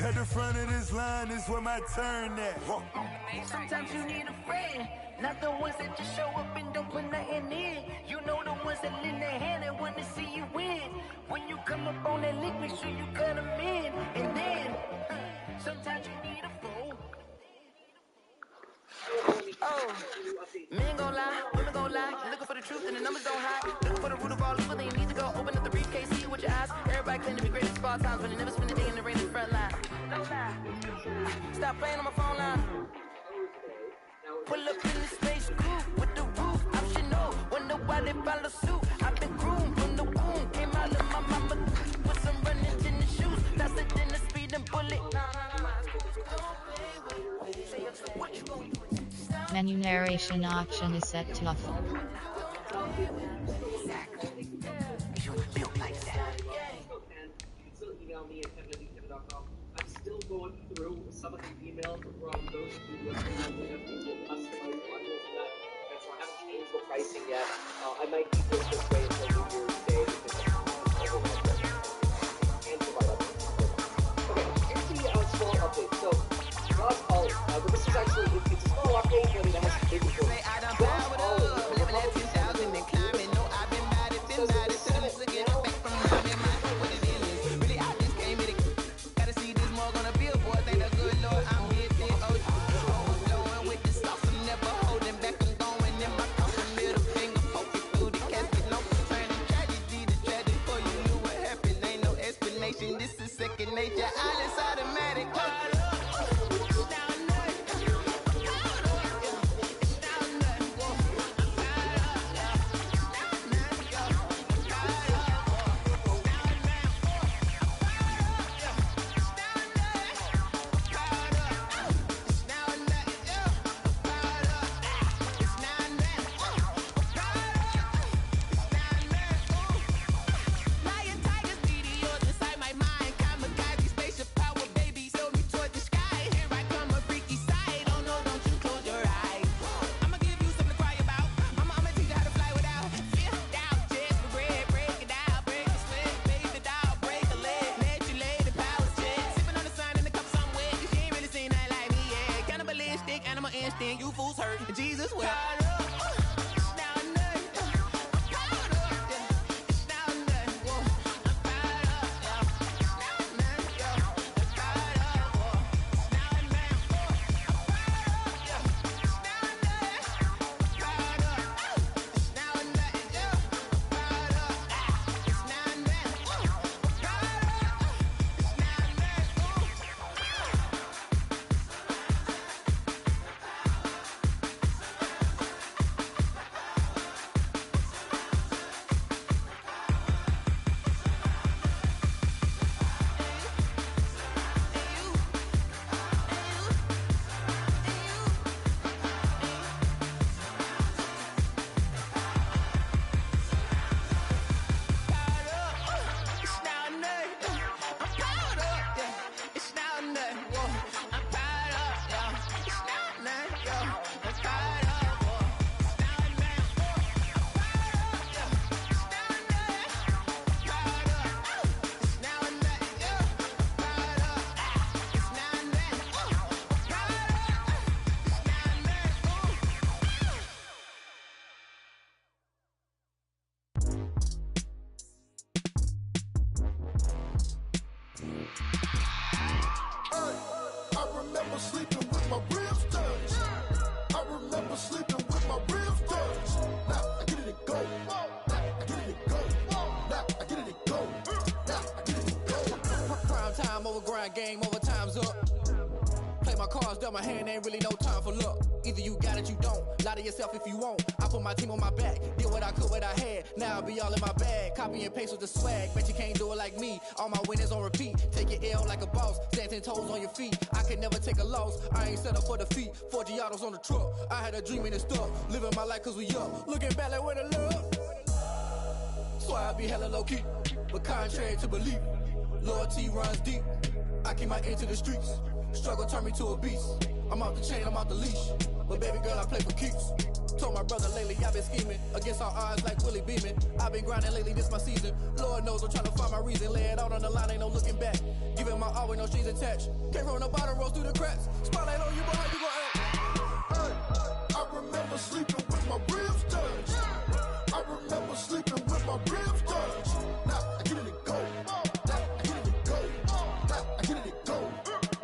At the front of this line is where my turn at. Sometimes you need a friend, not the ones that just show up and don't put nothing in. You know the ones that lend their hand and want to see you win. When you come up on that lick, make sure you cut them in. And then, sometimes you need a fool. Oh, men gon' lie, women gon' lie. Looking for the truth and the numbers don't hide. Looking for the root of all evil, then you need to go open up the briefcase, see it with your eyes. Everybody claim to be great at small times, but they never spend a day in the rain in the front line. No lie. Stop playing on my phone line. Pull up in the space coupe with the roof optional. Wonder why they follow suit. I've been groomed from the womb. Came out of my mama with some running in the shoes. Faster than the speeding bullet. Menu narration option is set to off. I'm still going through some of the emails from those who have customized modules and that, and so I haven't changed the pricing yet. I might keep this way until New Year's Day because okay, here's the small update. So, Rob Olive, but this is actually, it's a small update, but it has big report. Rob Olive, living at 2,000 and climbing. No, I've been bad it, to them looking back from my what it is. Really, I just came in it. Gotta see this more gonna be a boy. Thank the good Lord, I'm here, blowing with the sauce. I'm never holding back. I'm going in my coffin, middle finger poking through the casket. No turning tragedy to tragic for you. Knew what happened, ain't no explanation. This is second nature. All is automatic. You fools hurt. Jesus will. Game over, time's up. Play my cards, dealt my hand, ain't really no time for luck. Either you got it, you don't. Lie to yourself if you won't. I put my team on my back, did what I could, what I had. Now I'll be all in my bag. Copy and paste with the swag. Bet you can't do it like me. All my winners on repeat. Take your L like a boss. Stand 10 toes on your feet. I can never take a loss. I ain't set up for defeat. 4 Giottos on the truck. I had a dream and it's stuck. Living my life cause we up. Looking back like where the love. So I be hella low key. But contrary to belief. Loyalty runs deep. I keep my ear to the streets. Struggle turned me to a beast. I'm off the chain, I'm off the leash. But baby girl, I play for keeps. Told my brother lately, I've been scheming against all odds like Willie Beeman. I've been grinding lately, this my season. Lord knows I'm trying to find my reason. Lay it out on the line, ain't no looking back. Giving my all with no strings attached. Can't roll no bottom, roll through the cracks. Spotlight on you, but how you gon' act? Hey, I remember sleeping with my ribs touched. I remember sleeping with my ribs touched. Now I get it to go. Now I get it to go. Now I get it to go.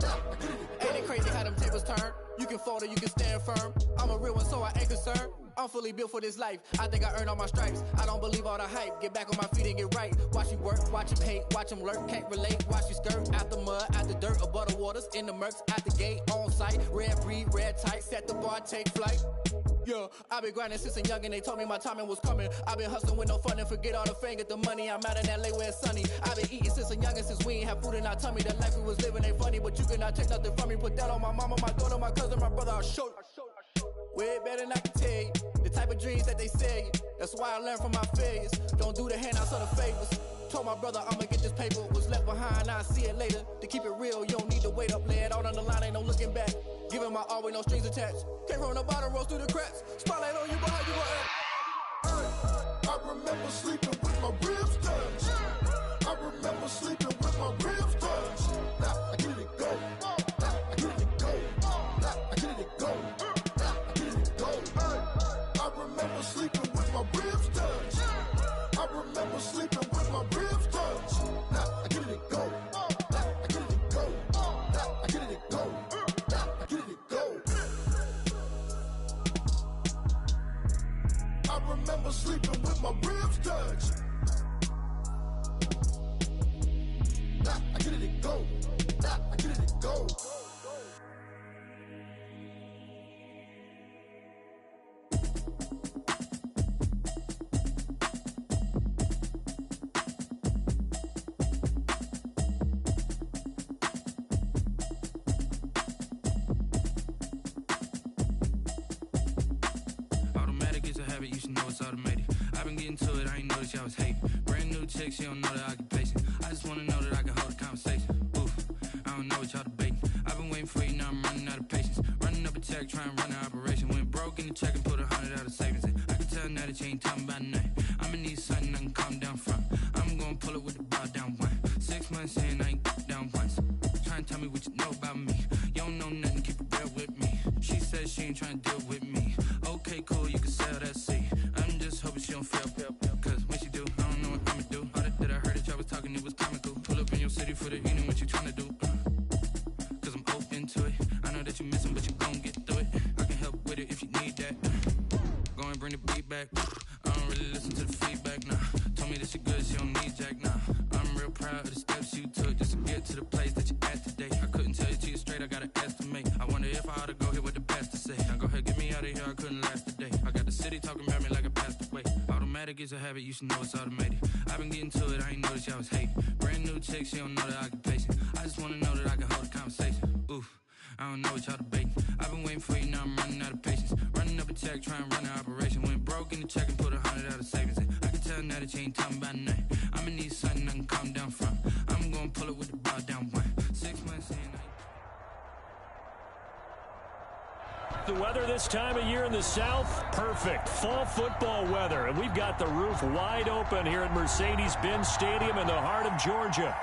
Now I get it to go. Ain't it crazy how them tables turn? You can fold or you can stand firm. I'm a real one, so I ain't concerned. I'm fully built for this life. I think I earned all my stripes. I don't believe all the hype. Get back on my feet and get right. Watch you work, watch him hate, watch him lurk. Can't relate, watch you skirt. Out the mud, out the dirt, above the waters, in the murks, out the gate, on site. Red breed, red tight, set the bar, take flight. Yeah, I've been grinding since a young and they told me my timing was coming. I've been hustling with no fun and forget all the fame, get the money. I'm out in LA where it's sunny. I've been eating since a youngin', since we ain't have food in our tummy. The life we was living ain't funny, but you cannot take nothing from me. Put that on my mama, my daughter, my cousin, my brother, I'll show you. Way better than I can tell you. The type of dreams that they sell you. That's why I learned from my failures. Don't do the handouts or the favors. Told my brother I'ma get this paper. Was left behind, I'll see it later. To keep it real, you don't need to wait up. Lay it out on the line, ain't no looking back. Giving my all with no strings attached. Can't roll no bottom, roll through the cracks. Spotlight on you, but how you gon' act? I remember sleeping with my ribs touched. I remember sleeping with my ribs touched. Now I get it to go. Now I get it to go. Now I get it to go. Now I get it to go. I remember sleeping with my ribs touched. I remember sleeping with my ribs touched. Now I get it to go. Now I get it to go. Now I get it to go. Now I get it to go. I remember sleeping with my ribs touched. Now I get it to go. Now I get it to go. Automatic is a habit, you should know it's automated. I've been getting to it, I ain't noticed y'all was hating. Brand new chick, she don't know the occupation. I just wanna know that I can hold a conversation. Oof, I don't know what y'all debating. I've been waiting for you, now I'm running out of patience. Running up a check, trying to run an operation. Went broke in the check and put 100 out of savings in. I can tell now that you ain't talking about nothing. I'ma need something I can calm down from. I'm gonna pull it with the bow down one. 6 months in, I ain't down once. Trying to tell me what you know about me. You don't know nothing, keep it real with me. She says she ain't trying to deal with me. Okay, cool, you can sell that seat. I'm just hoping she don't fail. Cause when she do, I don't know what I'ma do. All that I heard that y'all was talking, it was comical. Pull up in your city for the evening, what you trying to do? Cause I'm open to it. I know that you missing, but you gon' get through it. I can help with it if you need that. Go and bring the beat back. I don't really listen to the feedback, nah. Told me that she good, she don't need jack, nah. I'm real proud of the steps you took just to get to the place that you at today. I couldn't tell you to you straight, I gotta estimate. I wonder if I ought to go here with the best to say. Now go ahead, get me out of here, I couldn't last a day. I got the city talking about me like I passed away. Automatic is a habit, you should know it's automated. I've been getting to it, I ain't noticed y'all was hating. Brand new chick, she don't know the occupation. I just wanna know that I can hold a conversation. Oof, I don't know what y'all debating. I've been waiting for you, now I'm running out of patience. Running up a check, trying to run an operation. Went broke in the check and put 100 out of savings in. I can tell now that you ain't talking about nothing. I'ma need something I can calm down from. I'm gonna pull it with the bow down one. 6 months in, The weather this time of year in the South, perfect. Fall football weather, and we've got the roof wide open here at Mercedes-Benz Stadium in the heart of Georgia.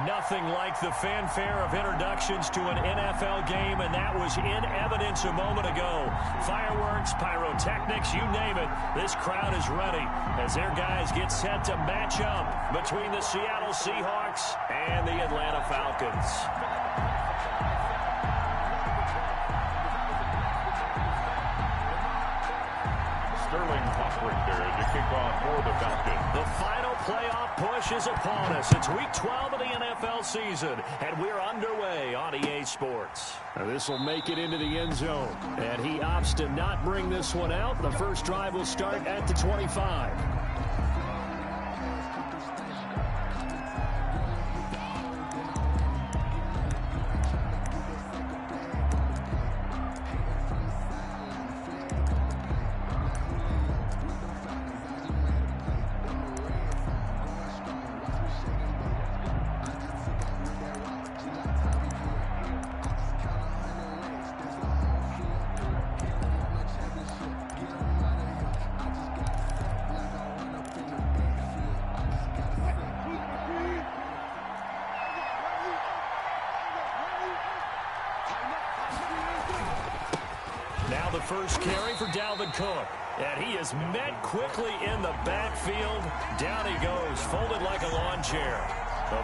Nothing like the fanfare of introductions to an NFL game, and that was in evidence a moment ago. Fireworks, pyrotechnics, you name it. This crowd is ready as their guys get set to match up between the Seattle Seahawks and the Atlanta Falcons. Sterling Hofford there to kick off for the Falcons. The final playoff push is upon us. It's week 12 of the NFL season, and we're underway on EA Sports. This will make it into the end zone, and he opts to not bring this one out. The first drive will start at the 25. Now the first carry for Dalvin Cook. And he is met quickly in the backfield. Down he goes, folded like a lawn chair.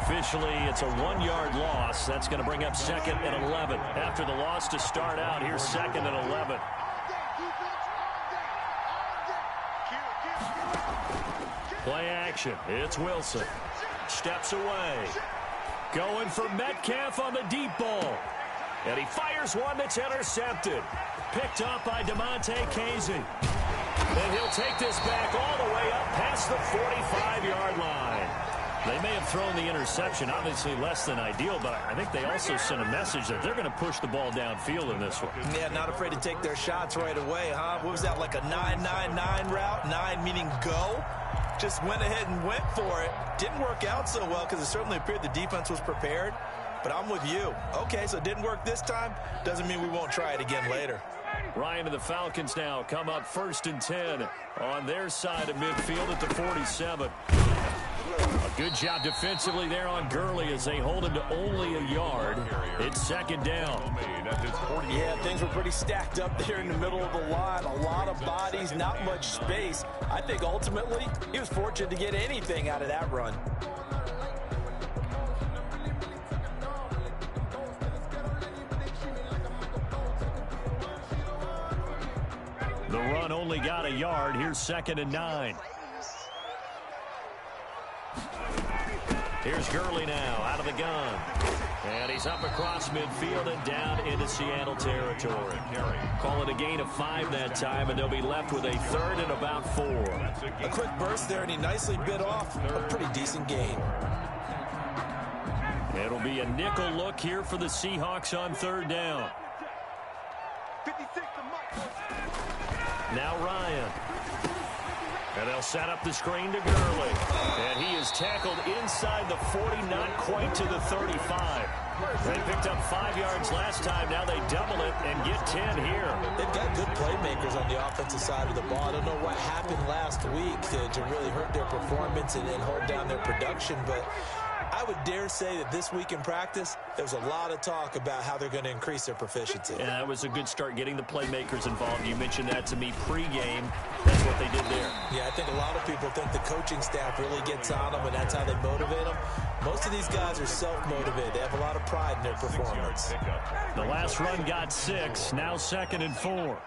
Officially, it's a 1-yard loss. That's going to bring up 2nd and 11. After the loss to start out, here's 2nd and 11. Play action. It's Wilson. Steps away. Going for Metcalf on the deep ball. And he fires one that's intercepted. Picked up by DeMonte Casey. And he'll take this back all the way up past the 45-yard line. They may have thrown the interception, obviously less than ideal, but I think they also sent a message that they're going to push the ball downfield in this one. Yeah, not afraid to take their shots right away, huh? What was that, like a 9-9-9 route? 9 meaning go? Just went ahead and went for it. Didn't work out so well because it certainly appeared the defense was prepared. But I'm with you. Okay, so it didn't work this time. Doesn't mean we won't try it again later. Ryan and the Falcons now come up 1st and 10 on their side of midfield at the 47. A good job defensively there on Gurley as they hold him to only a yard. It's 2nd down. Yeah, things were pretty stacked up there in the middle of the line. A lot of bodies, not much space. I think ultimately he was fortunate to get anything out of that run. The run only got a yard. Here's 2nd and 9. Here's Gurley now out of the gun. And he's up across midfield and down into Seattle territory. Call it a gain of 5 that time, and they'll be left with a 3rd and about 4. A quick burst there, and he nicely bit off a pretty decent gain. It'll be a nickel look here for the Seahawks on 3rd down. Now Ryan. And they'll set up the screen to Gurley. And he is tackled inside the 40, not quite to the 35. They picked up 5 yards last time. Now they double it and get 10 here. They've got good playmakers on the offensive side of the ball. I don't know what happened last week to really hurt their performance and hold down their production, but I would dare say that this week in practice, there's a lot of talk about how they're going to increase their proficiency. Yeah, that was a good start getting the playmakers involved. You mentioned that to me pregame. That's what they did there. Yeah, I think a lot of people think the coaching staff really gets on them, and that's how they motivate them. Most of these guys are self-motivated. They have a lot of pride in their performance. The last run got 6. Now 2nd and 4.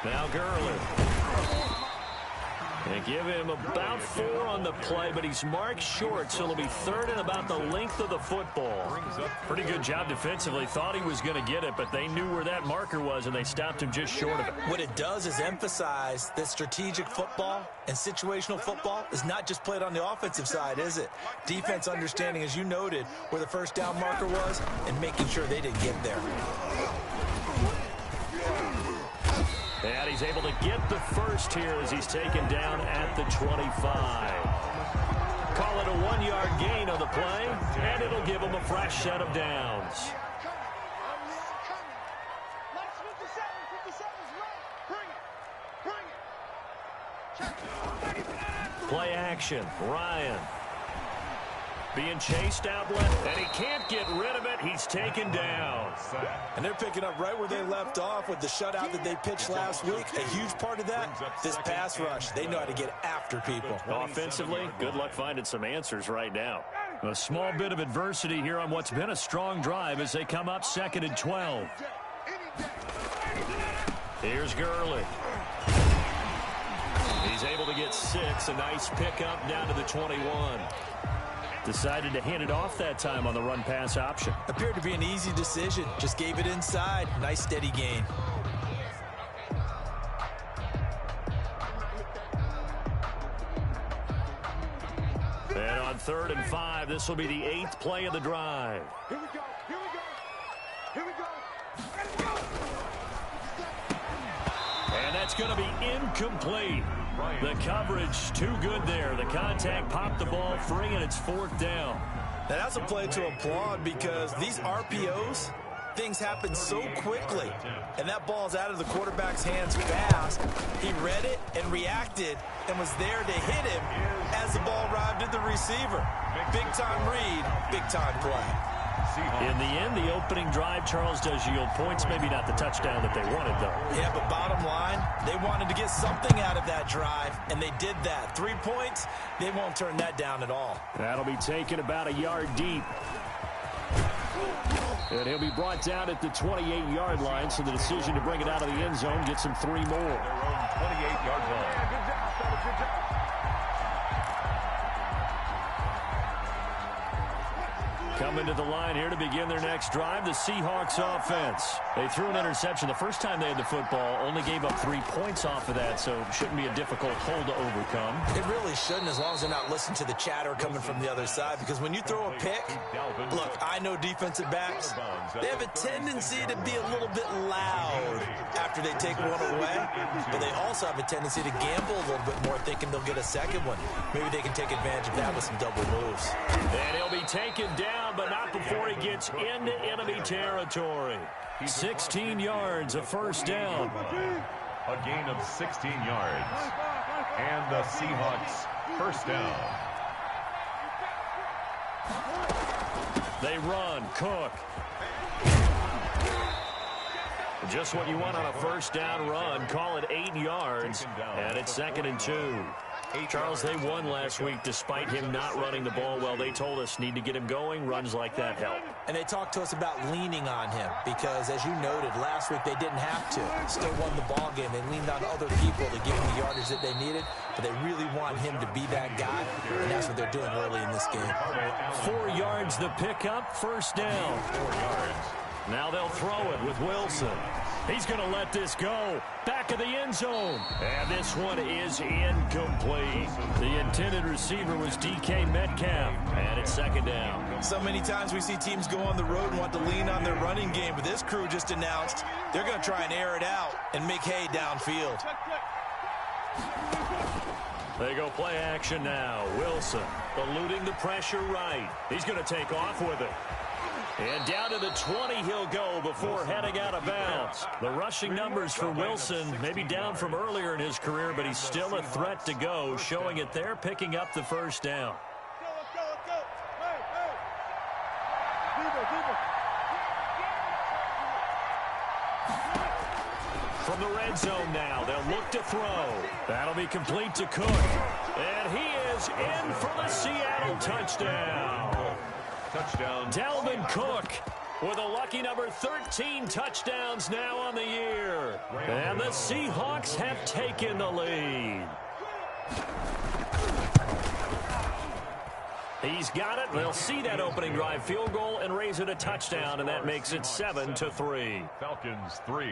Now Gurley. They give him about 4 on the play, but he's marked short, so it'll be 3rd and about the length of the football. Pretty good job defensively. Thought he was going to get it, but they knew where that marker was, and they stopped him just short of it. What it does is emphasize that strategic football and situational football is not just played on the offensive side, is it? Defense understanding, as you noted, where the 1st down marker was and making sure they didn't get there. And he's able to get the first here as he's taken down at the 25. Call it a 1-yard gain on the play, and it'll give him a fresh set of downs. Play action. Ryan. Being chased out left, and he can't get rid of it. He's taken down. And they're picking up right where they left off with the shutout that they pitched last week. A huge part of that, this pass rush. They know how to get after people. Offensively, good luck finding some answers right now. A small bit of adversity here on what's been a strong drive as they come up 2nd and 12. Here's Gurley. He's able to get 6. A nice pickup down to the 21. Decided to hand it off that time on the run-pass option. Appeared to be an easy decision. Just gave it inside. Nice steady gain. And on 3rd and 5, this will be the 8th play of the drive. Here we go. Here we go. Here we go. Let it go. And that's going to be incomplete. The coverage too good there. The contact popped the ball free, and it's 4th down. Now that's a play to applaud because these RPOs, things happen so quickly. And that ball's out of the quarterback's hands fast. He read it and reacted and was there to hit him as the ball arrived at the receiver. Big-time read, big-time play. Seahawks. In the end, the opening drive, Charles, does yield points. Maybe not the touchdown that they wanted, though. Yeah, but bottom line, they wanted to get something out of that drive, and they did that. 3 points, they won't turn that down at all. That'll be taken about a yard deep. And he'll be brought down at the 28-yard line, so the decision to bring it out of the end zone gets him 3 more. Their own 28-yard line. Good job, fellas, good job. Coming to the line here to begin their next drive, the Seahawks offense. They threw an interception the first time they had the football, only gave up 3 points off of that, so it shouldn't be a difficult hole to overcome. It really shouldn't, as long as they're not listening to the chatter coming from the other side, because when you throw a pick, look, I know defensive backs, they have a tendency to be a little bit loud after they take one away, but they also have a tendency to gamble a little bit more, thinking they'll get a second one. Maybe they can take advantage of that with some double moves. And he'll be taken down, but not before he gets into enemy territory. 16 yards, a first down. A gain of 16 yards. And the Seahawks first down. They run. Cook. Just what you want on a first down run. Call it 8 yards. And it's 2nd and 2. Charles, they won last week despite him not running the ball well. They told us need to get him going. Runs like that help. And they talked to us about leaning on him because, as you noted, last week they didn't have to. Still won the ball game. They leaned on other people to give him the yardage that they needed, but they really want him to be that guy, and that's what they're doing early in this game. 4 yards the pickup, first down. 4 yards. Now they'll throw it with Wilson. He's going to let this go. Back of the end zone. And this one is incomplete. The intended receiver was DK Metcalf. And it's 2nd down. So many times we see teams go on the road and want to lean on their running game, but this crew just announced they're going to try and air it out and make hay downfield. They go play action now. Wilson eluding the pressure right. He's going to take off with it. And down to the 20 he'll go before heading out of bounds. The rushing numbers for Wilson maybe down from earlier in his career, but he's still a threat to go, showing it there, picking up the first down. From the red zone now, they'll look to throw. That'll be complete to Cook. And he is in for the Seattle touchdown. Touchdown. Dalvin Cook with a lucky number 13 touchdowns now on the year. And the Seahawks have taken the lead. He's got it. They'll see that opening drive field goal and raise it a touchdown, and that makes it 7-3. Falcons 3.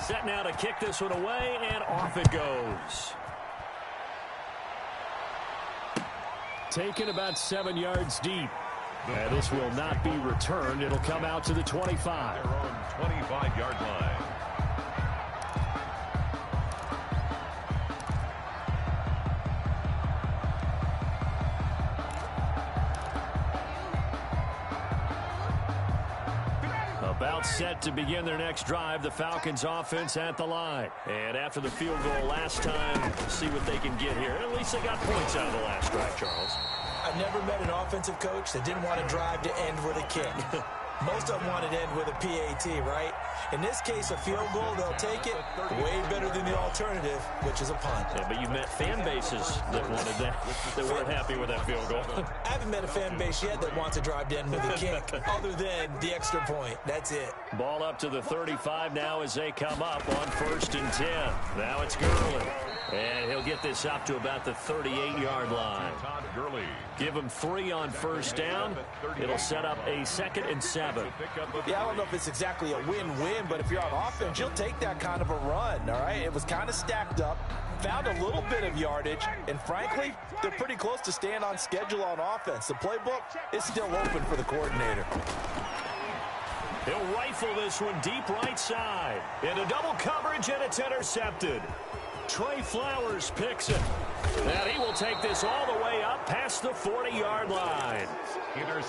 Set now to kick this one away, and off it goes. Taken about 7 yards deep. And this will not be returned. It'll come out to the 25. Their own 25-yard line. About set to begin their next drive, the Falcons offense at the line. And after the field goal last time, see what they can get here. At least they got points out of the last drive, Charles. I've never met an offensive coach that didn't want to drive to end with a kick. Most of them wanted to end with a PAT, right? In this case, a field goal, they'll take it. Way better than the alternative, which is a punt. Yeah, but you've met fan bases that wanted that, that weren't happy with that field goal. I haven't met a fan base yet that wants to drive to end with a kick, other than the extra point. That's it. Ball up to the 35 now as they come up on 1st and 10. Now it's Gurley. And he'll get this up to about the 38-yard line. Give him 3 on first down. It'll set up a 2nd and 7. Yeah, I don't know if it's exactly a win-win, but if you're on offense, you'll take that kind of a run, all right? It was kind of stacked up, found a little bit of yardage, and frankly, they're pretty close to staying on schedule on offense. The playbook is still open for the coordinator. He'll rifle this one deep right side. Into double coverage, and it's intercepted. Trey Flowers picks it. And he will take this all the way up past the 40-yard line.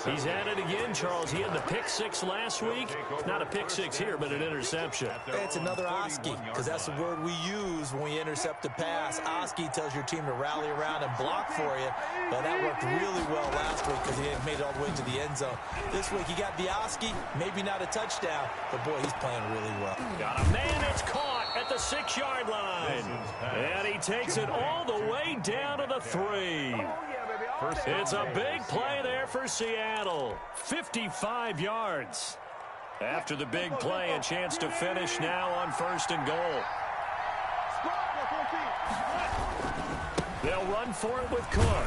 He's at it again, Charles. He had the pick six last week. Not a pick six here, but an interception. It's another Oski, because that's the word we use when we intercept a pass. Oski tells your team to rally around and block for you. But that worked really well last week because he made it all the way to the end zone. This week he got the Oski, maybe not a touchdown, but boy, he's playing really well. Got a man, it's caught at the 6-yard line. And he takes it all the way down to the 3. It's a big play there for Seattle. 55 yards. After the big play, a chance to finish now on 1st and goal. They'll run for it with Cook.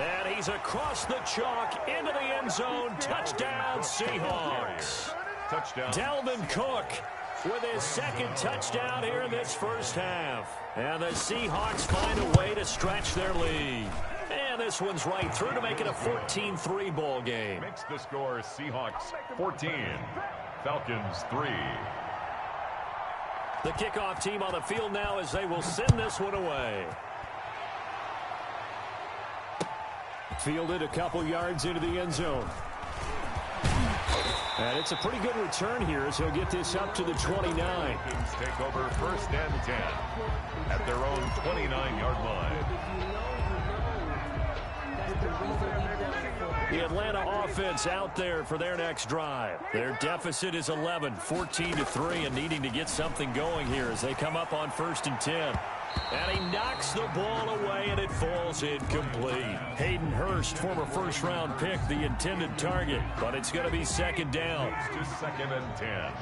And he's across the chalk into the end zone. Touchdown, Seahawks. Touchdown. Dalvin Cook with his 2nd touchdown here in this first half. And the Seahawks find a way to stretch their lead. And this one's right through to make it a 14-3 ball game. Makes the score Seahawks 14, Falcons 3. The kickoff team on the field now as they will send this one away. Fielded a couple yards into the end zone. And it's a pretty good return here as he'll get this up to the 29. Falcons take over 1st and 10 at their own 29-yard line. The Atlanta offense out there for their next drive. Their deficit is 11, 14-3, and needing to get something going here as they come up on 1st and 10. And he knocks the ball away, and it falls incomplete. Hayden Hurst, former 1st-round pick, the intended target, but it's going to be 2nd down. To 2nd and 10.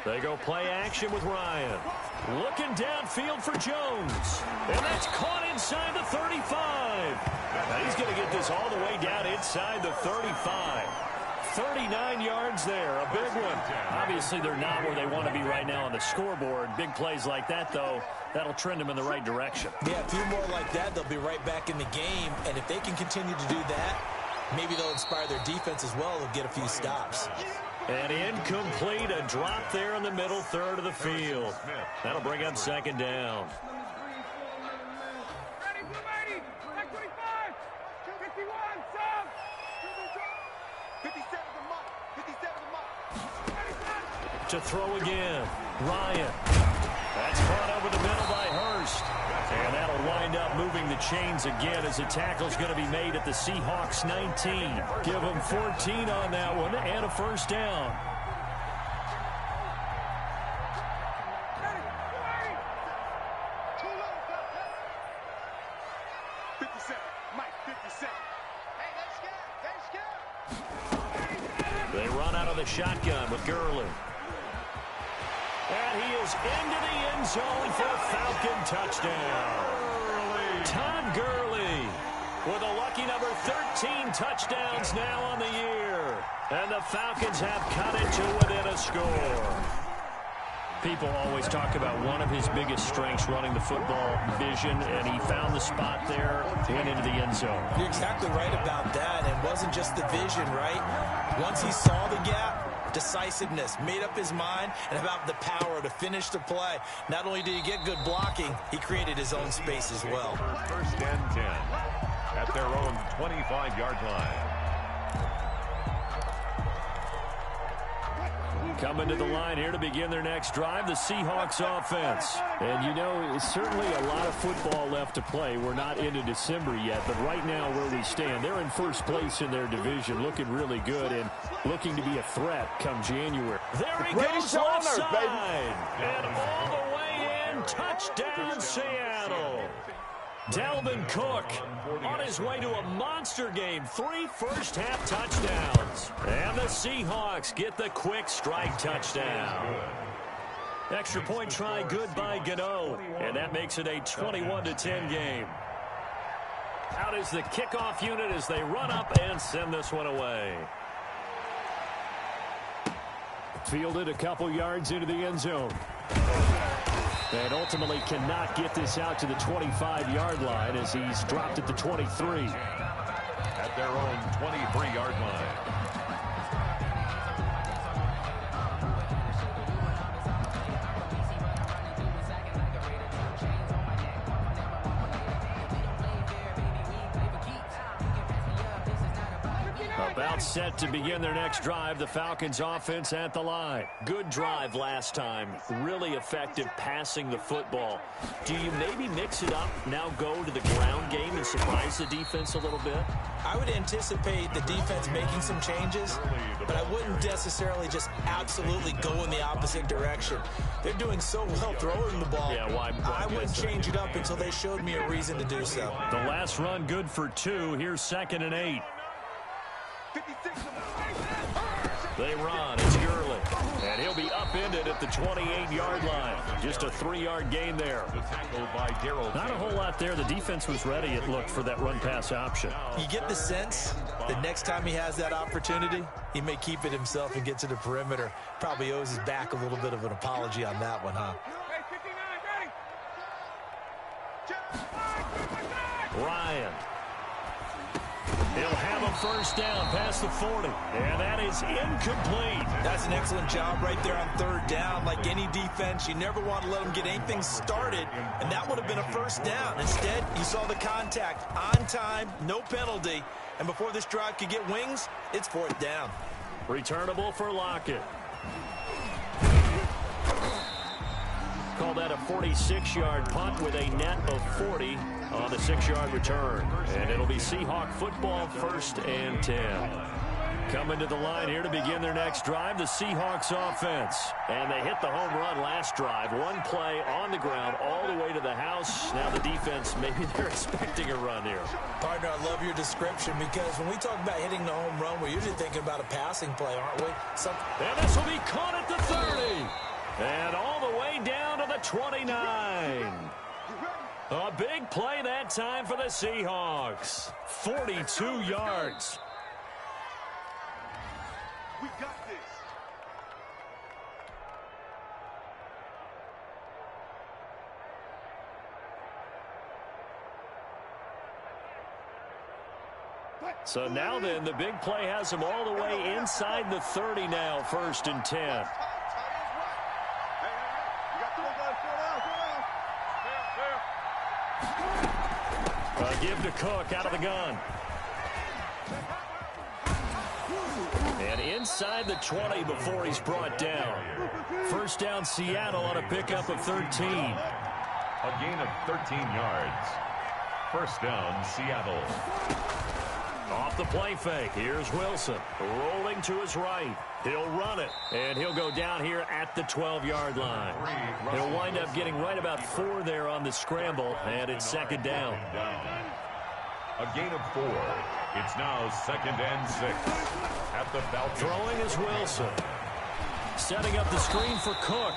They go play action with Ryan. Looking downfield for Jones. And that's caught inside the 35. Now he's going to get this all the way down inside the 35. 39 yards there, a big one. Obviously, they're not where they want to be right now on the scoreboard. Big plays like that, though, that'll trend them in the right direction. Yeah, a few more like that, they'll be right back in the game. And if they can continue to do that, maybe they'll inspire their defense as well. They'll get a few stops. And incomplete, a drop there in the middle third of the field. That'll bring up 2nd down. To throw again, Ryan. That's caught over the middle by Hurst. And that'll wind up moving the chains again as the tackle's going to be made at the Seahawks 19. Give them 14 on that one and a 1st down. They run out of the shotgun with Gurley. And he is into the end zone for a Falcon touchdown. Todd Gurley with a lucky number 13 touchdowns now on the year. And the Falcons have cut it to within a score. People always talk about one of his biggest strengths running the football, vision, and he found the spot there, went into the end zone. You're exactly right about that. It wasn't just the vision, right? Once he saw the gap, decisiveness, made up his mind, and about the power to finish the play. Not only did he get good blocking, he created his own space as well. 1st and 10 at their own 25-yard line. Coming to the line here to begin their next drive, the Seahawks offense. And you know, it's certainly a lot of football left to play. We're not into December yet, but right now where we stand, they're in 1st place in their division, looking really good and looking to be a threat come January. There he goes left side. And all the way in, touchdown Seattle. Dalvin Cook on his way to a monster game. 3 first-half touchdowns. And the Seahawks get the quick strike touchdown. Extra point try good by Gano. And that makes it a 21-10 game. Out is the kickoff unit as they run up and send this one away. Fielded a couple yards into the end zone. And ultimately cannot get this out to the 25-yard line as he's dropped at the 23. At their own 23-yard line. About set to begin their next drive, the Falcons offense at the line. Good drive last time. Really effective passing the football. Do you maybe mix it up, now go to the ground game and surprise the defense a little bit? I would anticipate the defense making some changes, but I wouldn't necessarily just absolutely go in the opposite direction. They're doing so well throwing the ball. Yeah, why I wouldn't change it up until they showed me a reason to do so. The last run good for 2. Here's 2nd and 8. They run. It's Gurley. And he'll be upended at the 28-yard line. Just a 3-yard gain there. Not a whole lot there. The defense was ready, it looked, for that run-pass option. You get the sense that next time he has that opportunity, he may keep it himself and get to the perimeter. Probably owes his back a little bit of an apology on that one, huh? Ryan. He'll have a first down past the 40. And that is incomplete. That's an excellent job right there on 3rd down. Like any defense, you never want to let them get anything started, and that would have been a first down. Instead, you saw the contact on time, no penalty, and before this drive could get wings, it's 4th down. Returnable for Lockett. Call that a 46-yard punt with a net of 40 on the 6-yard return. And it'll be Seahawk football, 1st and 10. Coming to the line here to begin their next drive, the Seahawks offense. And they hit the home run last drive. One play on the ground all the way to the house. Now the defense, maybe they're expecting a run here. Partner, I love your description, because when we talk about hitting the home run, we're usually thinking about a passing play, aren't we? And this will be caught at the 30. And all the way down to the 29. A big play that time for the Seahawks. 42 yards. We got this. So now then, the big play has him all the way inside the 30 now, 1st and 10. Give to Cook out of the gun. And inside the 20 before he's brought down. First down, Seattle on a pickup of 13. A gain of 13 yards. First down, Seattle. Off the play fake. Here's Wilson rolling to his right. He'll run it, and he'll go down here at the 12-yard line. He'll wind up getting right about 4 there on the scramble, and it's 2nd down. A gain of 4. It's now 2nd and 6 at the Falcons. Throwing is Wilson. Setting up the screen for Cook.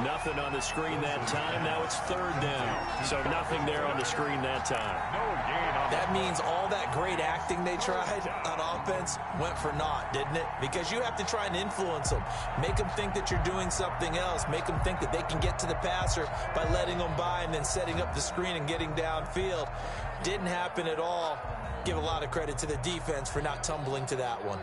Nothing on the screen that time. Now it's 3rd down. So nothing there on the screen that time. No gain on that means all that great acting they tried on offense went for naught, didn't it? Because you have to try and influence them. Make them think that you're doing something else. Make them think that they can get to the passer by letting them by and then setting up the screen and getting downfield. Didn't happen at all. Give a lot of credit to the defense for not tumbling to that one.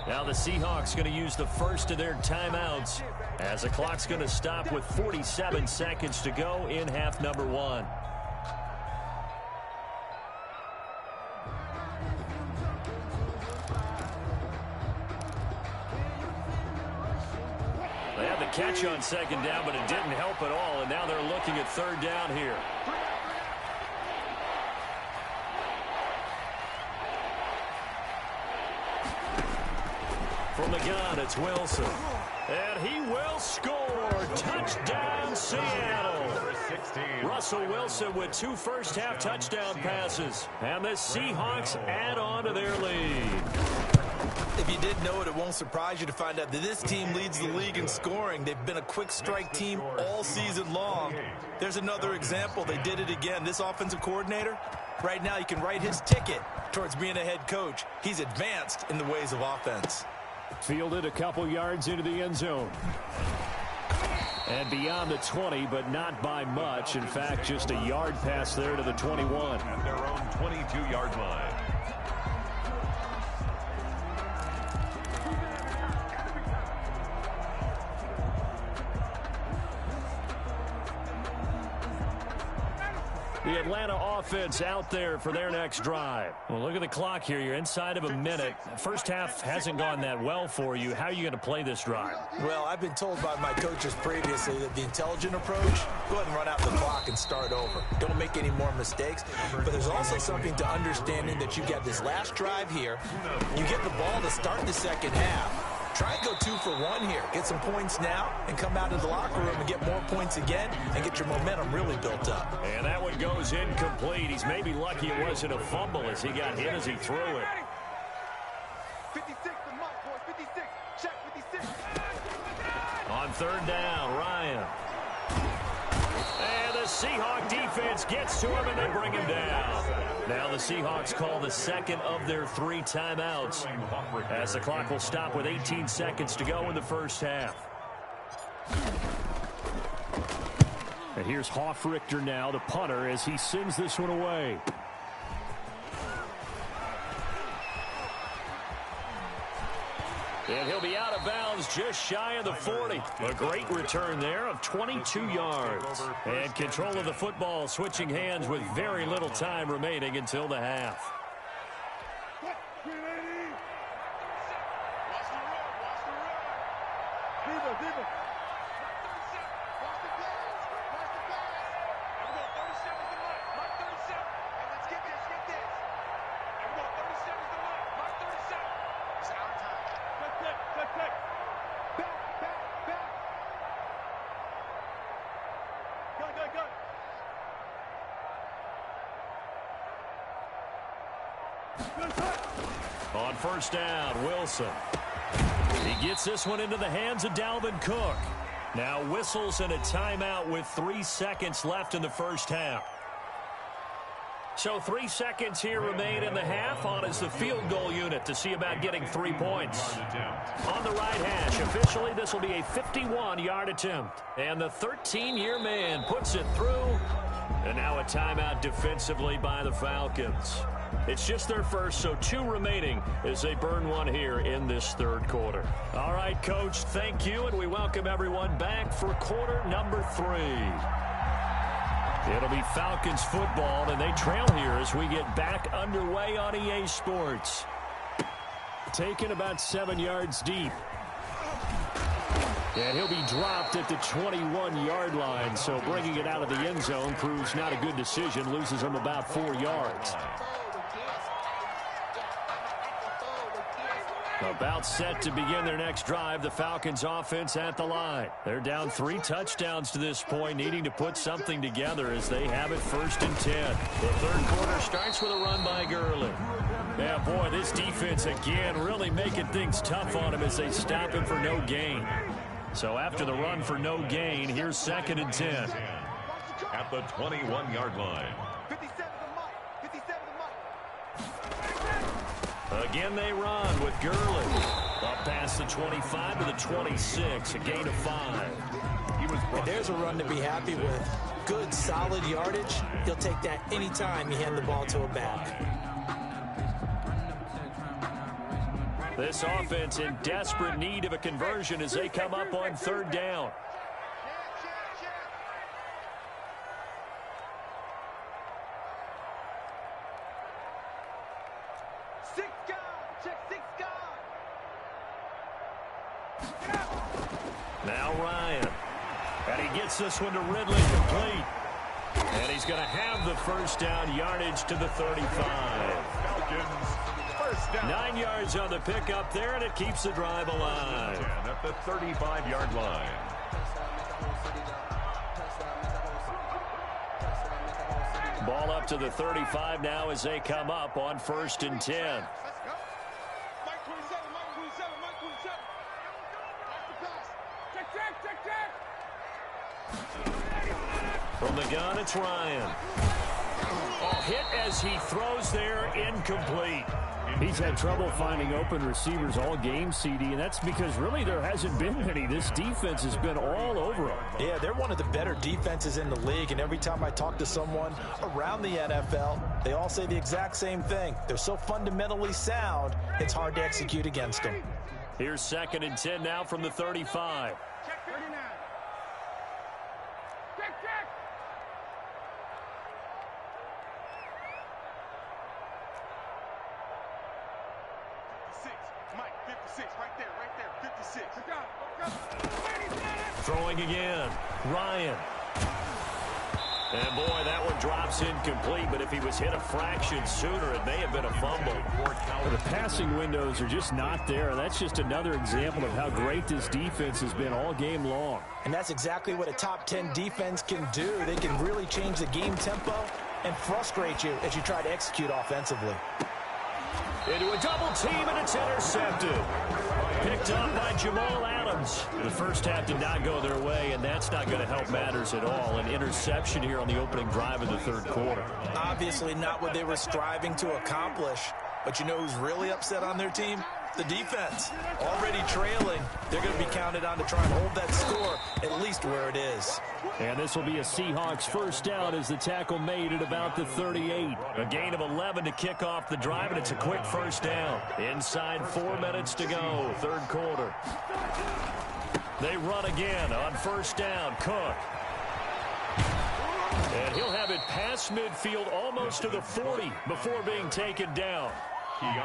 Now the Seahawks going to use the first of their timeouts as the clock's going to stop with 47 seconds to go in half number 1. They had the catch on 2nd down, but it didn't help at all, and now they're looking at 3rd down here. From the gun, it's Wilson. And he will score. Touchdown, Seattle. Russell Wilson with 2 first-half touchdown passes. And the Seahawks add on to their lead. If you didn't know it, it won't surprise you to find out that this team leads the league in scoring. They've been a quick strike team all season long. There's another example. They did it again. This offensive coordinator, right now you can write his ticket towards being a head coach. He's advanced in the ways of offense. Fielded a couple yards into the end zone. And beyond the 20, but not by much. In fact, just a yard pass there to the 21. At their own 22-yard line. The Atlanta offense out there for their next drive. Well, look at the clock here. You're inside of a minute. First half hasn't gone that well for you. How are you going to play this drive? Well, I've been told by my coaches previously that the intelligent approach, go ahead and run out the clock and start over. Don't make any more mistakes. But there's also something to understanding that you get this last drive here. You get the ball to start the second half. Try and go 2 for 1 here. Get some points now and come out of the locker room and get more points again and get your momentum really built up. And that one goes incomplete. He's maybe lucky it wasn't a fumble as he got hit as he threw it. 56, the mark, boys. 56. Check 56. On third down, Ryan. And the Seahawk defense gets to him and they bring him down. Now the Seahawks call the second of their 3 timeouts as the clock will stop with 18 seconds to go in the first half. And here's Hofrichter now, the punter, as he sends this one away. And he'll be out of bounds just shy of the 40. A great return there of 22 yards. And control of the football switching hands with very little time remaining until the half. On first down, Wilson. He gets this one into the hands of Dalvin Cook. Now whistles and a timeout with 3 seconds left in the first half. So 3 seconds here remain in the half. On is the field goal unit to see about getting 3 points. On the right hash, officially this will be a 51-yard attempt. And the 13-year man puts it through. And now a timeout defensively by the Falcons. It's just their first, so 2 remaining as they burn one here in this third quarter. All right, Coach, thank you, and we welcome everyone back for quarter number 3. It'll be Falcons football, and they trail here as we get back underway on EA Sports. Taken about 7 yards deep. And he'll be dropped at the 21-yard line, so bringing it out of the end zone proves not a good decision, loses him about 4 yards. About set to begin their next drive, the Falcons offense at the line. They're down 3 touchdowns to this point, needing to put something together as they have it 1st and 10. The third quarter starts with a run by Gurley. Yeah, boy, this defense again really making things tough on him as they stop him for no gain. So after the run for no gain, here's 2nd and 10. At the 21-yard line. Again, they run with Gurley. Up past the 25 to the 26, a gain of 5. And there's a run to be happy with. Good, solid yardage. He'll take that anytime you hand the ball to a back. This offense in desperate need of a conversion as they come up on 3rd down. Now Ryan. And he gets this one to Ridley complete. And he's going to have the first down, yardage to the 35. Falcons, first down. 9 yards on the pickup there, and it keeps the drive alive. At the 35-yard line. Ball up to the 35 now as they come up on 1st and 10. From the gun, it's Ryan. Oh, hit as he throws there, incomplete. He's had trouble finding open receivers all game, CD, and that's because really there hasn't been many. This defense has been all over him. Yeah, they're one of the better defenses in the league, and every time I talk to someone around the NFL, they all say the exact same thing. They're so fundamentally sound, it's hard to execute against them. Here's 2nd and 10 now from the 35. Throwing again. Ryan. And boy, that one drops incomplete, but if he was hit a fraction sooner, it may have been a fumble. Well, the passing windows are just not there, and that's just another example of how great this defense has been all game long. And that's exactly what a top 10 defense can do. They can really change the game tempo and frustrate you as you try to execute offensively. Into a double team, and it's intercepted. Picked up by Jamal Adams. The first half did not go their way, and that's not going to help matters at all. An interception here on the opening drive of the third quarter. Obviously not what they were striving to accomplish. But you know who's really upset on their team? The defense. Already trailing. They're going to be counted on to try and hold that score at least where it is. And this will be a Seahawks first down as the tackle made at about the 38. A gain of 11 to kick off the drive, and it's a quick first down. Inside 4 minutes to go, third quarter. They run again on first down. Cook. And he'll have it past midfield almost to the 40 before being taken down.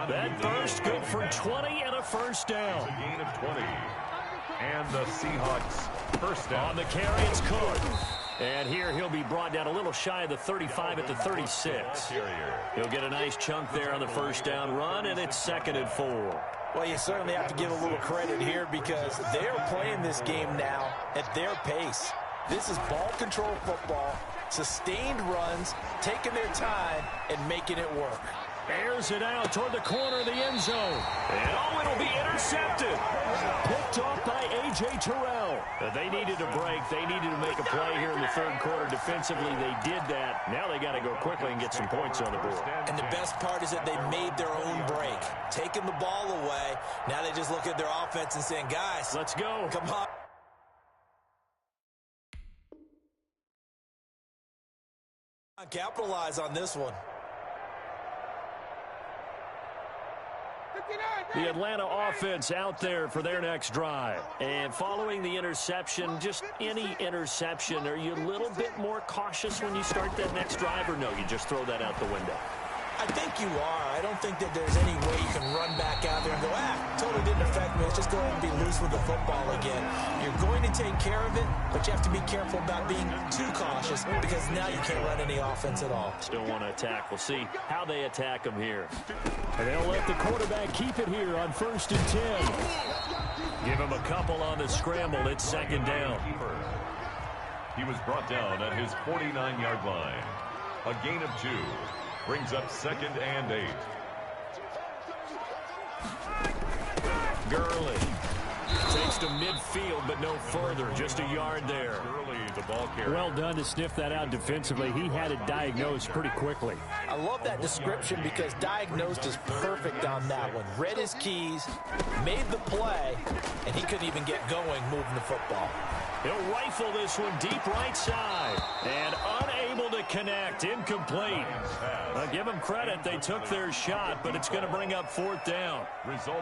That burst good for 20 and a first down. A gain of 20. And the Seahawks first down. On the carry, it's Cook. And here he'll be brought down a little shy of the 35 at the 36. He'll get a nice chunk there on the first down run, and it's 2nd and 4. Well, you certainly have to give a little credit here because they're playing this game now at their pace. This is ball control football, sustained runs, taking their time, and making it work. Airs it out toward the corner of the end zone. And oh, it'll be intercepted. Picked off by A.J. Terrell. They needed a break. They needed to make a play here in the third quarter. Defensively, they did that. Now they got to go quickly and get some points on the board. And the best part is that they made their own break. Taking the ball away. Now they just look at their offense and saying, guys, let's go. Come on. Capitalize on this one. The Atlanta offense out there for their next drive. And following the interception, just any interception, are you a little bit more cautious when you start that next drive, or no, you just throw that out the window? I think you are. I don't think that there's any way you can run back out there and go, totally didn't affect me. Let's just go ahead and be loose with the football again. You're going to take care of it, but you have to be careful about being too cautious because now you can't run any offense at all. Still want to attack. We'll see how they attack them here. And they'll let the quarterback keep it here on 1st and 10. Give him a couple on the scramble. It's 2nd down. He was brought down at his 49-yard line. A gain of 2. Brings up 2nd and 8. Gurley takes to midfield, but no further. Just a yard there. Gurley, the ball carrier. Well done to sniff that out defensively. He had it diagnosed pretty quickly. I love that description because diagnosed is perfect on that one. Read his keys, made the play, and he couldn't even get going moving the football. He'll rifle this one deep right side. And unable to connect. Incomplete. Give him credit. They took their shot, but it's going to bring up 4th down.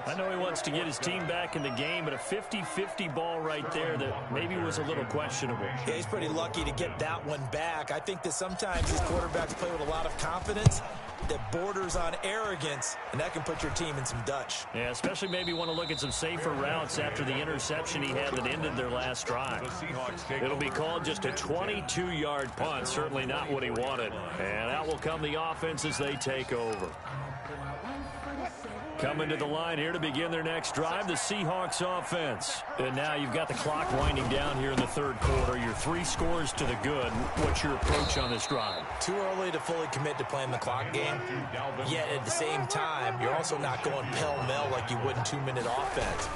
I know he wants to get his team back in the game, but a 50-50 ball right there that maybe was a little questionable. Yeah, he's pretty lucky to get that one back. I think that sometimes these quarterbacks play with a lot of confidence that borders on arrogance, and that can put your team in some Dutch. Yeah, especially maybe want to look at some safer routes after the interception he had that ended their last drive. It'll be called just a 22-yard punt, certainly not what he wanted. And out will come the offense as they take over. Coming to the line here to begin their next drive, the Seahawks offense. And now you've got the clock winding down here in the third quarter. You're 3 scores to the good. What's your approach on this drive? Too early to fully commit to playing the clock game. Yet at the same time, you're also not going pell-mell like you would in 2-minute offense.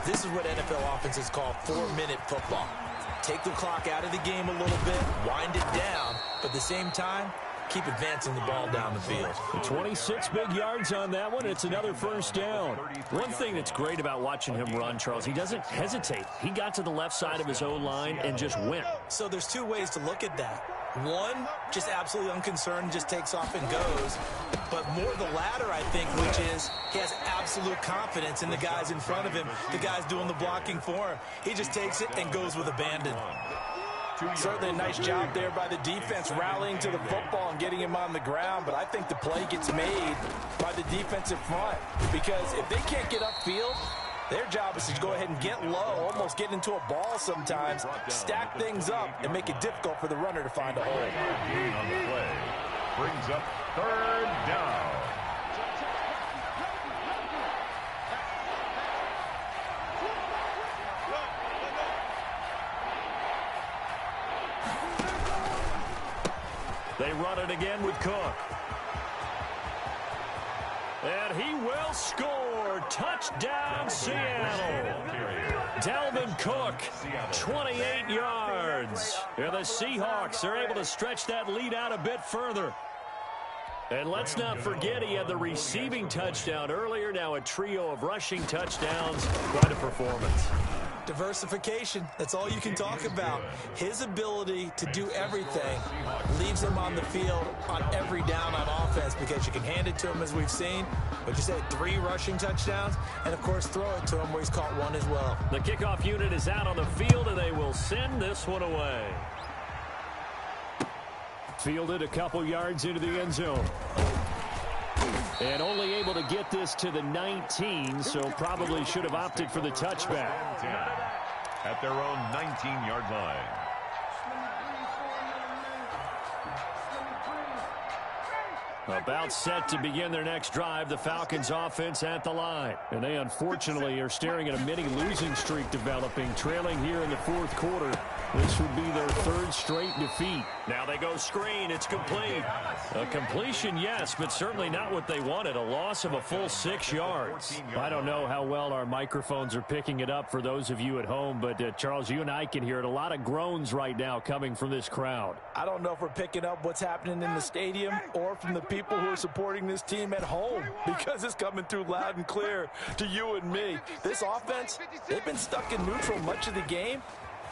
This is what NFL offenses call 4-minute football. Take the clock out of the game a little bit, wind it down, but at the same time, keep advancing the ball down the field. 26 big yards on that one. It's another first down. One thing that's great about watching him run, Charles, he doesn't hesitate. He got to the left side of his O-line and just went. So there's 2 ways to look at that. One, just absolutely unconcerned, just takes off and goes. But more the latter, I think, which is he has absolute confidence in the guys in front of him, the guys doing the blocking for him. He just takes it and goes with abandon. Certainly a nice job there by the defense rallying to the football and getting him on the ground, but I think the play gets made by the defensive front because if they can't get upfield, their job is to go ahead and get low, almost get into a ball sometimes, stack things up, and make it difficult for the runner to find a hole. On the play brings up 3rd down. They run it again with Cook. And he will score. Touchdown, Seattle. Dalvin Cook, 28 yards. And the Seahawks are able to stretch that lead out a bit further. And let's not forget he had the receiving touchdown earlier. Now a trio of rushing touchdowns. Quite a performance. Diversification, that's all you can talk about. His ability to do everything leaves him on the field on every down on offense because you can hand it to him as we've seen, but you said 3 rushing touchdowns, and of course throw it to him where he's caught 1 as well. The kickoff unit is out on the field, and they will send this one away. Fielded a couple yards into the end zone. And only able to get this to the 19, so probably should have opted for the touchback. At their own 19-yard line. About set to begin their next drive, the Falcons offense at the line. And they unfortunately are staring at a mini losing streak developing, trailing here in the 4th quarter. This would be their 3rd straight defeat. Now they go screen. It's complete. A completion, yes, but certainly not what they wanted. A loss of a full 6 yards. I don't know how well our microphones are picking it up for those of you at home, but Charles, you and I can hear it. A lot of groans right now coming from this crowd. I don't know if we're picking up what's happening in the stadium or from the people who are supporting this team at home because it's coming through loud and clear to you and me. This offense, they've been stuck in neutral much of the game.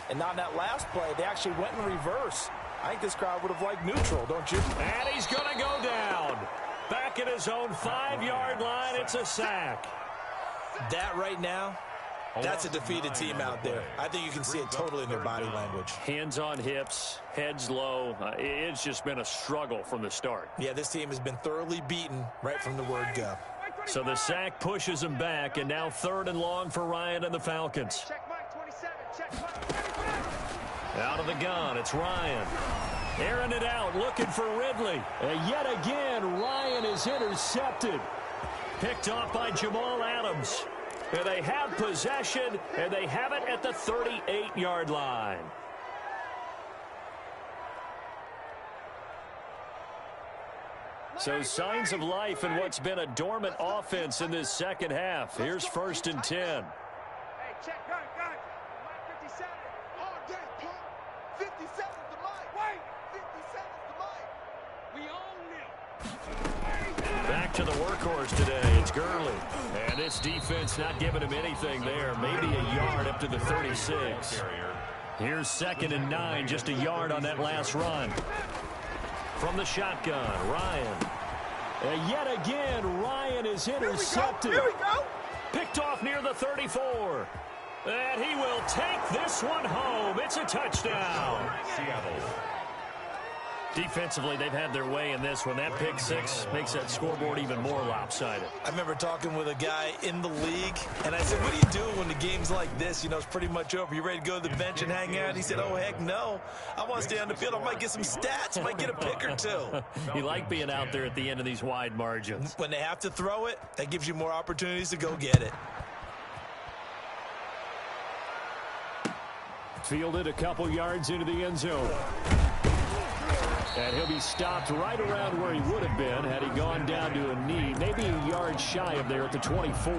And on that last play, they actually went in reverse. I think this crowd would have liked neutral, don't you? And he's going to go down. Back at his own 5-yard line, it's a sack. That right now, that's a defeated team out there. I think you can see it totally in their body language. Hands on hips, heads low. It's just been a struggle from the start. Yeah, this team has been thoroughly beaten right from the word go. So the sack pushes them back, and now 3rd and long for Ryan and the Falcons. Out of the gun, it's Ryan. Airing it out, looking for Ridley. And yet again, Ryan is intercepted. Picked off by Jamal Adams. And they have possession, and they have it at the 38-yard line. So signs of life in what's been a dormant offense in this second half. Here's 1st and 10. Hey, check, gun. 57. All day, pump. 57's the mic. Wait, 57's the mic. We own them. Back to the workhorse today. It's Gurley. And this defense not giving him anything there. Maybe a yard up to the 36. Here's 2nd and 9. Just a yard on that last run. From the shotgun, Ryan. And yet again, Ryan is intercepted. Here we go. Picked off near the 34. And he will take this one home. It's a touchdown. Seattle. Defensively, they've had their way in this one. That pick 6 makes that scoreboard even more lopsided. I remember talking with a guy in the league, and I said, what do you do when the game's like this? You know, it's pretty much over. You ready to go to the bench and hang out? He said, oh, heck no. I want to stay on the field. I might get some stats. I might get a pick or 2. You like being out there at the end of these wide margins. When they have to throw it, that gives you more opportunities to go get it. Fielded a couple yards into the end zone. And he'll be stopped right around where he would have been had he gone down to a knee, maybe a yard shy of there at the 24.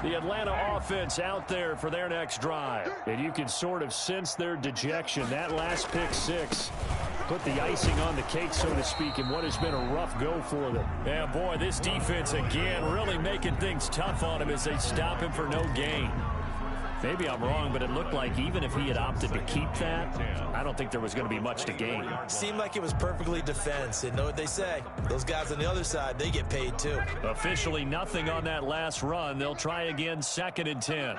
The Atlanta offense out there for their next drive. And you can sort of sense their dejection. That last pick 6 put the icing on the cake, so to speak, in what has been a rough go for them. Yeah, boy, this defense again really making things tough on him as they stop him for no gain. Maybe I'm wrong, but it looked like even if he had opted to keep that, I don't think there was going to be much to gain. Seemed like it was perfectly defense. And know what they say? Those guys on the other side, they get paid too. Officially nothing on that last run. They'll try again, 2nd and 10.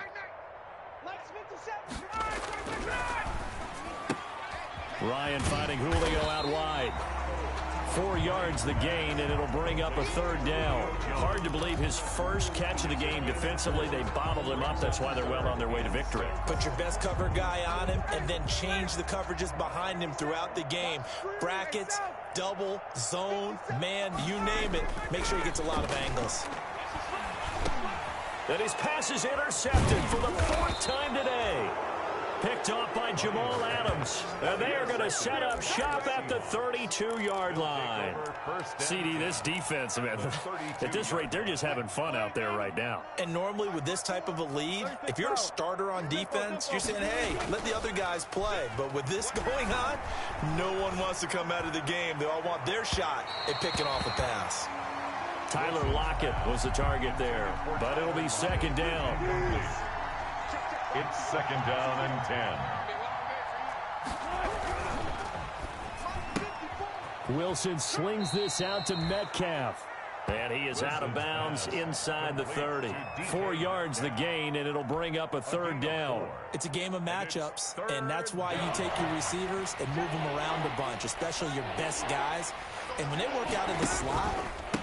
Ryan finding Julio out wide. 4 yards the gain, and it'll bring up a 3rd down. Hard to believe his first catch of the game defensively. They bottled him up. That's why they're well on their way to victory. Put your best cover guy on him and then change the coverages behind him throughout the game. Brackets, double, zone, man, you name it. Make sure he gets a lot of angles. And his pass is intercepted for the 4th time today. Picked off by Jamal Adams. And they are going to set up shop at the 32-yard line. CD, this defense, man, at this rate, they're just having fun out there right now. And normally with this type of a lead, if you're a starter on defense, you're saying, hey, let the other guys play. But with this going on, no one wants to come out of the game. They all want their shot at picking off a pass. Tyler Lockett was the target there, but it'll be 2nd down. It's 2nd down and 10. Wilson slings this out to Metcalf. And he is out of bounds inside the 30. 4 yards the gain, and it'll bring up a 3rd down. It's a game of matchups, and that's why you take your receivers and move them around a bunch, especially your best guys. And when they work out in the slot,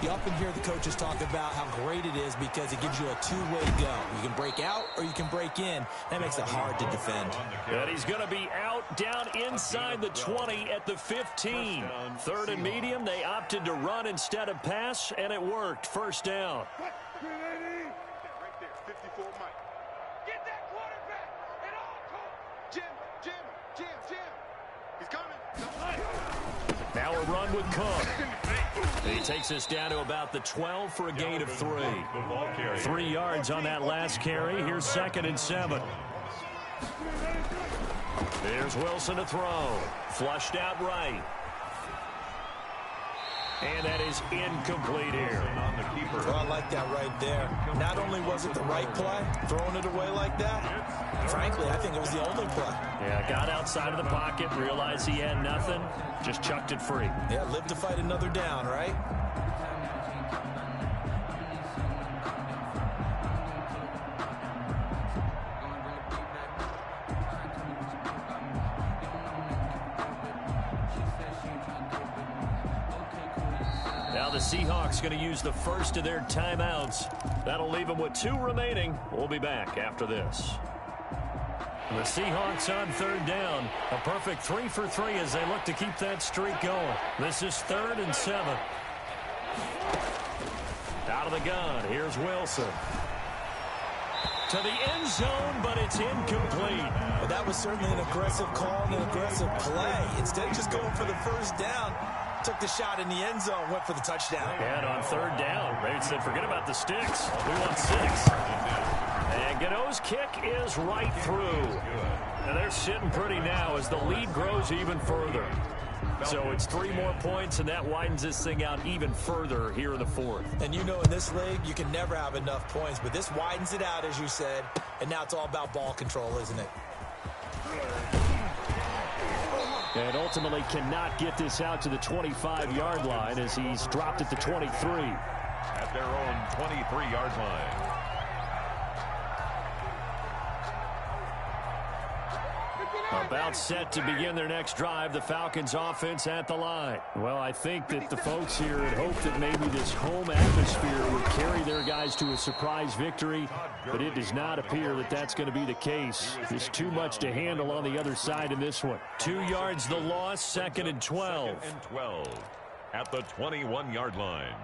you often hear the coaches talk about how great it is because it gives you a two-way go. You can break out or you can break in. That makes it hard to defend. And he's going to be out down inside the 20 at the 15. 3rd and medium, they opted to run instead of pass, and it worked. 1st down. Right there, 54 Mike. Get that quarterback at all costs. Jim. He's coming. Now a run with Cook. He takes us down to about the 12 for a gain of 3. 3 yards on that last carry. Here's 2nd and 7. There's Wilson to throw. Flushed out right. And that is incomplete here. Oh, I like that right there. Not only was it the right play, throwing it away like that, frankly, I think it was the only play. Yeah, got outside of the pocket, realized he had nothing, just chucked it free. Yeah, live to fight another down, right? Now the Seahawks going to use the first of their timeouts. That'll leave them with 2 remaining. We'll be back after this. The Seahawks on 3rd down. A perfect 3 for 3 as they look to keep that streak going. This is 3rd and 7. Out of the gun. Here's Wilson. To the end zone, but it's incomplete. Well, that was certainly an aggressive call and an aggressive play. Instead of just going for the 1st down, took the shot in the end zone, went for the touchdown. And on 3rd down, they said, forget about the sticks. We want 6. And Gano's kick is right through. And they're sitting pretty now as the lead grows even further. So it's 3 more points, and that widens this thing out even further here in the 4th. And you know in this league, you can never have enough points, but this widens it out, as you said, and now it's all about ball control, isn't it? And ultimately cannot get this out to the 25-yard line as he's dropped at the 23. At their own 23-yard line. About set to begin their next drive, the Falcons offense at the line. Well, I think that the folks here had hoped that maybe this home atmosphere would carry their guys to a surprise victory, but it does not appear that that's going to be the case. There's too much to handle on the other side in this one. 2 yards the loss, 2nd and 12. 2nd and 12 at the 21-yard line.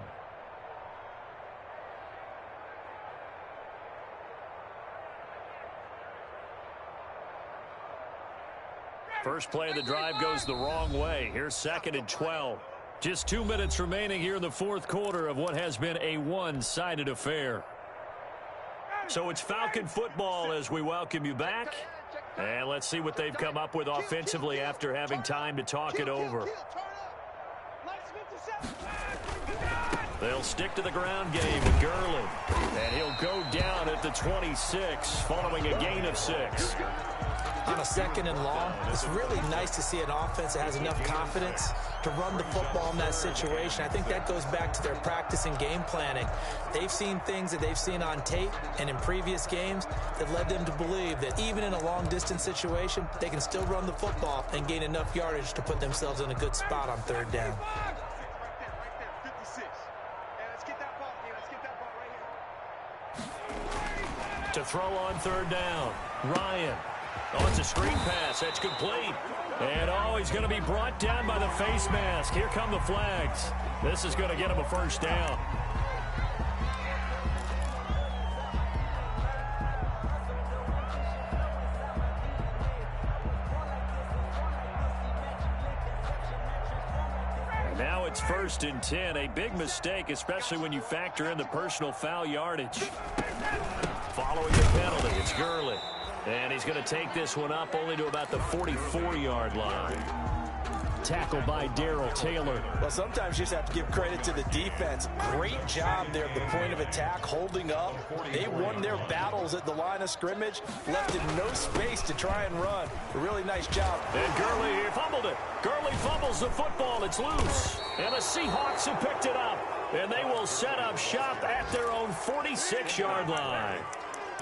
First play of the drive goes the wrong way. Here's 2nd and 12. Just 2 minutes remaining here in the 4th quarter of what has been a one-sided affair. So it's Falcon football as we welcome you back. And let's see what they've come up with offensively after having time to talk it over. They'll stick to the ground game with Gurley. And he'll go down at the 26 following a gain of 6. On a 2nd and long, it's really nice to see an offense that has enough confidence to run the football in that situation. I think that goes back to their practice and game planning. They've seen things that they've seen on tape and in previous games that led them to believe that even in a long-distance situation, they can still run the football and gain enough yardage to put themselves in a good spot on 3rd down. To throw on 3rd down, Ryan. Oh, it's a screen pass. That's complete. And, oh, he's going to be brought down by the face mask. Here come the flags. This is going to get him a 1st down. Now it's 1st and 10. A big mistake, especially when you factor in the personal foul yardage. Following the penalty, it's Gurley. And he's going to take this one up only to about the 44-yard line. Tackled by Darrell Taylor. Well, sometimes you just have to give credit to the defense. Great job there at the point of attack, holding up. They won their battles at the line of scrimmage, left in no space to try and run. A really nice job. And Gurley, he fumbled it. Gurley fumbles the football. It's loose. And the Seahawks have picked it up. And they will set up shop at their own 46-yard line.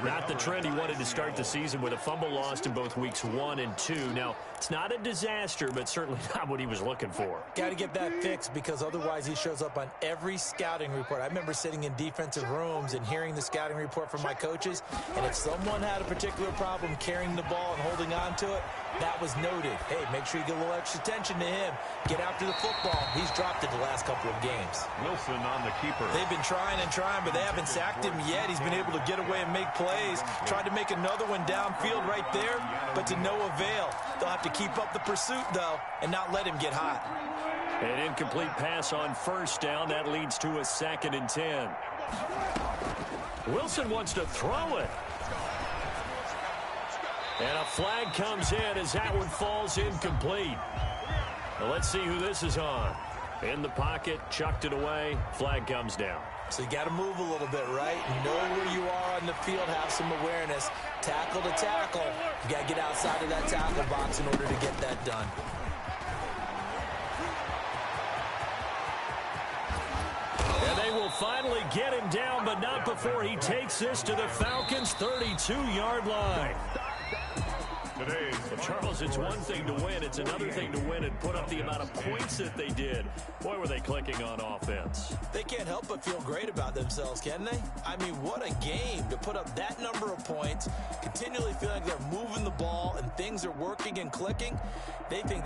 Not the trend he wanted to start the season with a fumble lost in both weeks 1 and 2. Now, it's not a disaster, but certainly not what he was looking for. Got to get that fixed because otherwise he shows up on every scouting report. I remember sitting in defensive rooms and hearing the scouting report from my coaches, and if someone had a particular problem carrying the ball and holding on to it, that was noted. Hey, make sure you get a little extra attention to him. Get after the football. He's dropped it the last couple of games. Wilson on the keeper. They've been trying and trying, but they haven't sacked him yet. He's been able to get away and make plays. Tried to make another one downfield right there, but to no avail. They'll have to keep up the pursuit, though, and not let him get hot. An incomplete pass on 1st down. That leads to a 2nd and 10. Wilson wants to throw it. And a flag comes in as that one falls incomplete. Now let's see who this is on. In the pocket, chucked it away. Flag comes down. So you got to move a little bit, right? Know where you are on the field, have some awareness. Tackle to tackle. You got to get outside of that tackle box in order to get that done. And they will finally get him down, but not before he takes this to the Falcons' 32-yard line. Well, Charles, it's one thing to win. It's another thing to win and put up the amount of points that they did. Boy, were they clicking on offense. They can't help but feel great about themselves, can they? I mean, what a game to put up that number of points, continually feel like they're moving the ball and things are working and clicking. They think that